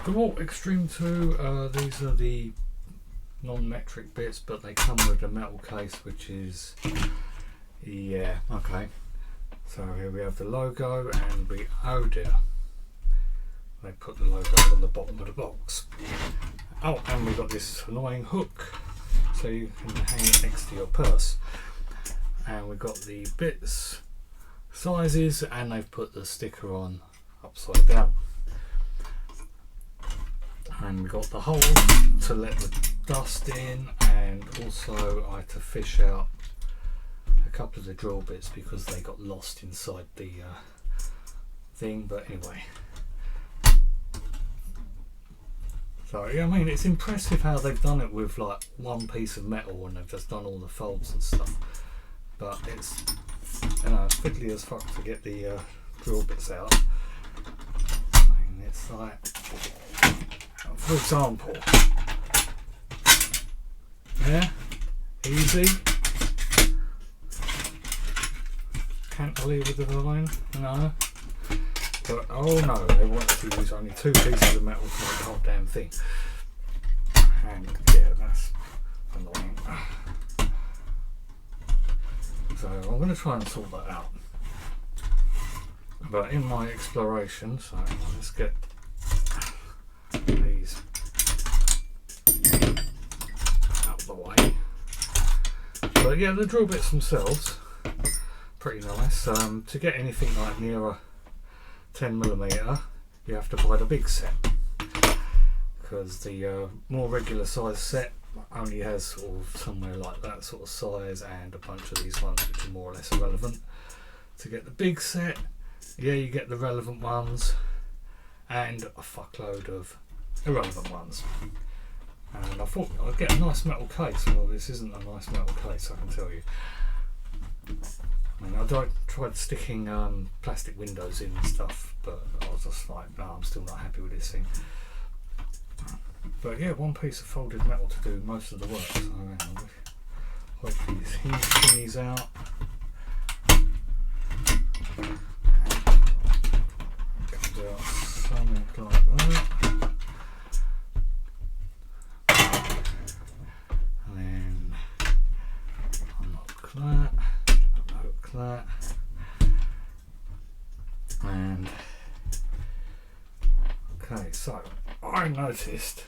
DeWalt Extreme 2, these are the non-metric bits, but they come with a metal case, which is, yeah, okay. So here we have the logo, and we, oh dear, they put the logo on the bottom of the box. Oh, and we've got this annoying hook, so you can hang it next to your purse. And we've got the bits, sizes, and they've put the sticker on upside down. And we've got the hole to let the dust in, and also I had to fish out a couple of the drill bits because they got lost inside the thing, but anyway. So yeah, I mean, it's impressive how they've done it with like one piece of metal and they've just done all the folds and stuff, but it's, you know, fiddly as fuck to get the drill bits out. I mean, it's like, for example, yeah, easy, cantilever design, no, but oh no, they want to use only 2 pieces of metal to make the whole damn thing, and yeah, that's annoying. So I'm going to try and sort that out, but in my exploration, so let's get these out of the way. But yeah, the drill bits themselves pretty nice. To get anything like near a 10mm, you have to buy the big set, because the more regular size set only has sort of somewhere like that sort of size, and a bunch of these ones which are more or less irrelevant. To get the big set, yeah, you get the relevant ones and a fuckload of irrelevant ones. And I thought I'd get a nice metal case. Well, this isn't a nice metal case, I can tell you. I mean, I tried sticking plastic windows in and stuff, but I was just like, no, I'm still not happy with this thing. But yeah, one piece of folded metal to do most of the work. So hopefully this hinge thingy's out. Comes out something like that. And then unlock that, unhook that, and okay, so I noticed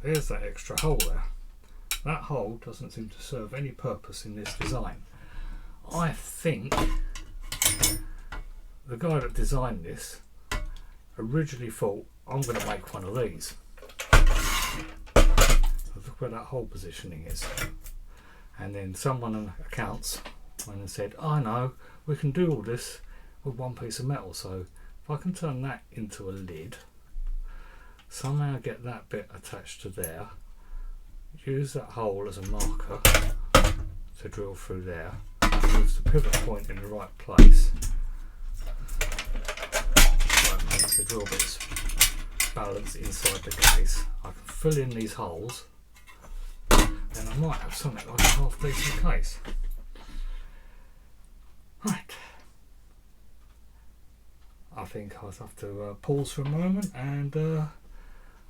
there's that extra hole there. That hole doesn't seem to serve any purpose in this design. I think the guy that designed this originally thought, I'm going to make one of these. Look where that hole positioning is. And then someone in accounts went and said, oh no, we can do all this with one piece of metal. So if I can turn that into a lid, somehow get that bit attached to there, use that hole as a marker to drill through there, moves the pivot point in the right place, so it makes the drill bits balance inside the case. I can fill in these holes, then I might have something like a half decent case. Right, I think I'll have to pause for a moment and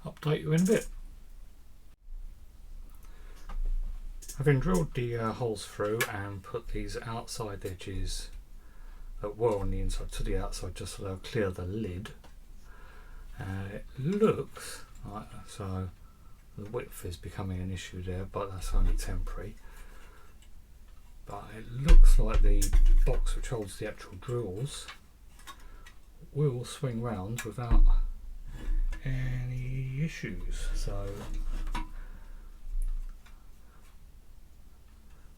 update you in a bit. Having drilled the holes through and put these outside edges that were on the inside to the outside just so they'll clear the lid, it looks like, so the width is becoming an issue there, but that's only temporary. But it looks like the box which holds the actual drills will swing round without any issues. So,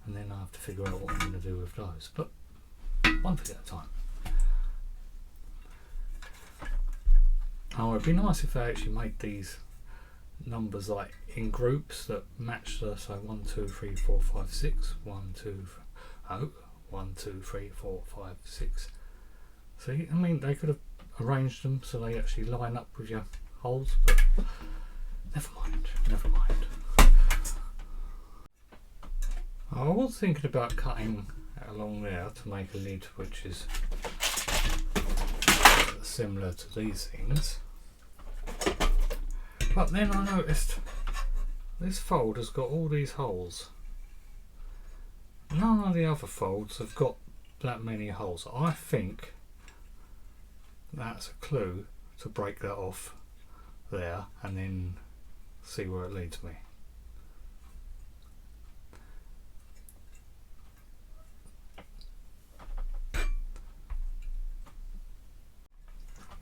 and then I have to figure out what I'm going to do with those, but one thing at a time. Oh, it'd be nice if they actually made these numbers like in groups that match the, so 1 2 3 4 5 6 1 2 1 2 3 4 5 6. See, I mean, they could have arranged them so they actually line up with your holes, but never mind, never mind. I was thinking about cutting along there to make a lid which is similar to these things, But then I noticed this fold has got all these holes. None of the other folds have got that many holes. I think that's a clue to break that off there and then see where it leads me.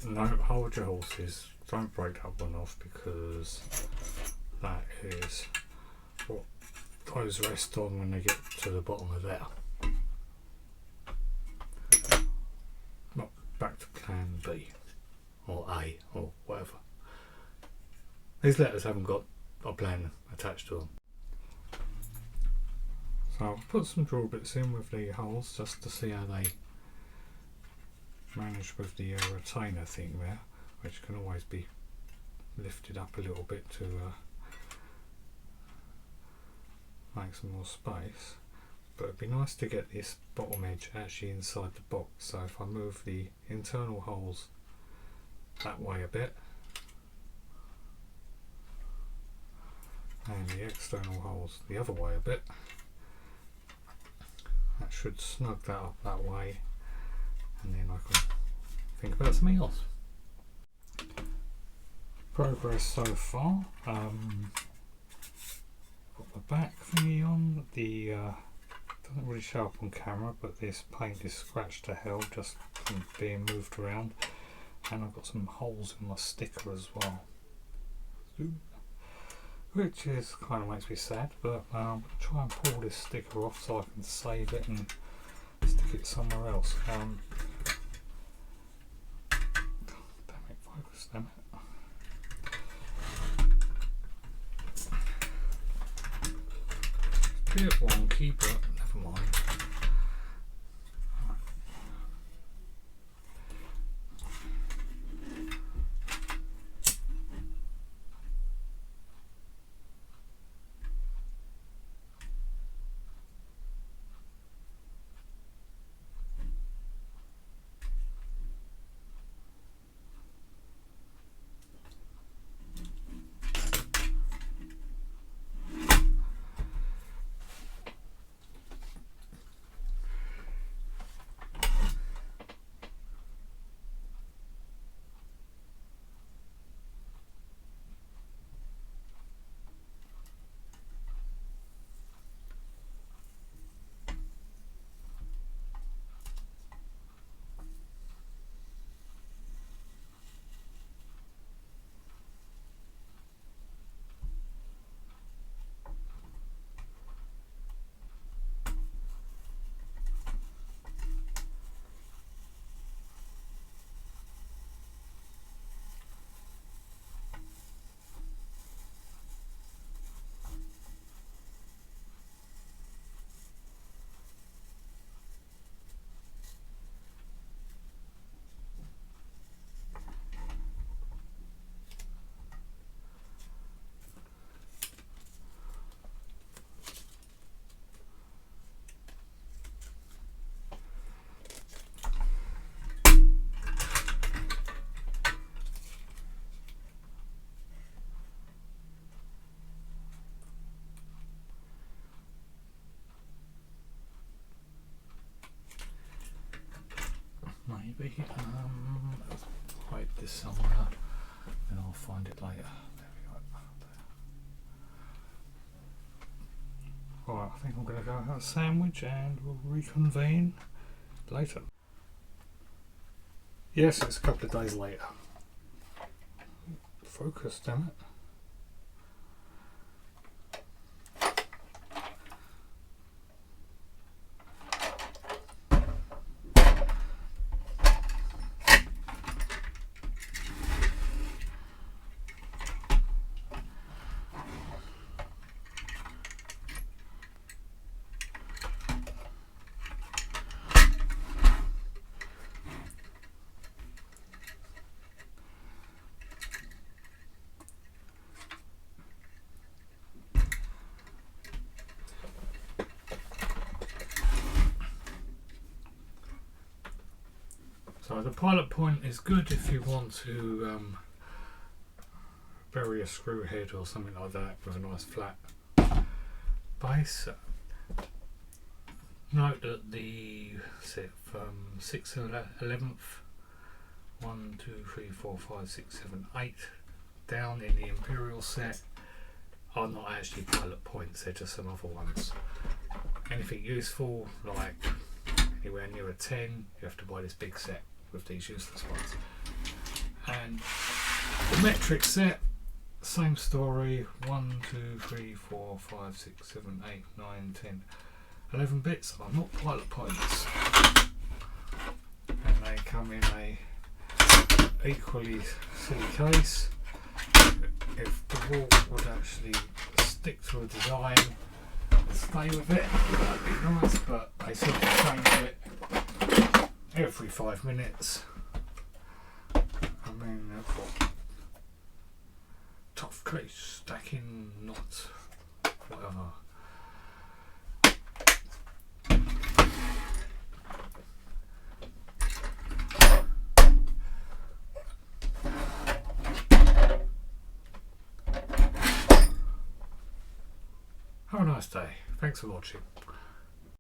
No, hold your horses, don't break that one off, because that is what those rest on when they get to the bottom of there. Not back to plan B or A or whatever. These letters haven't got a plan attached to them. So I'll put some drill bits in with the holes just to see how they manage with the retainer thing there, which can always be lifted up a little bit to make some more space. But it'd be nice to get this bottom edge actually inside the box, so if I move the internal holes that way a bit and the external holes the other way a bit, that should snug that up that way, and then I can think about something else. Progress so far. Got the back thingy on. The doesn't really show up on camera, but this paint is scratched to hell just from being moved around, and I've got some holes in my sticker as well, which is kind of makes me sad. But I'll try and pull this sticker off so I can save it and stick it somewhere else. Damn it, focus, damn it. It's a bit wonky, but never mind. Maybe let's hide this somewhere and I'll find it later. There we go. Alright, I think I'm going to go have a sandwich and we'll reconvene later. Yes, it's a couple of days later. Focus, damn it. So the pilot point is good if you want to bury a screw head or something like that with a nice flat base. Note that the set from 6 to 11th, 1, 2, 3, 4, 5, 6, 7, 8 down in the Imperial set are not actually pilot points, they're just some other ones. Anything useful, like anywhere near a 10, you have to buy this big set with these useless ones. And the metric set, same story, 1, 2, 3, 4, 5, 6, 7, 8, 9, 10, 11 bits are not pilot points. And they come in a equally silly case. If DeWalt would actually stick to a design and stay with it, that'd be nice, but they sort of change it every 5 minutes. I mean, they've got tough case, stacking, not whatever. Have a nice day. Thanks for watching.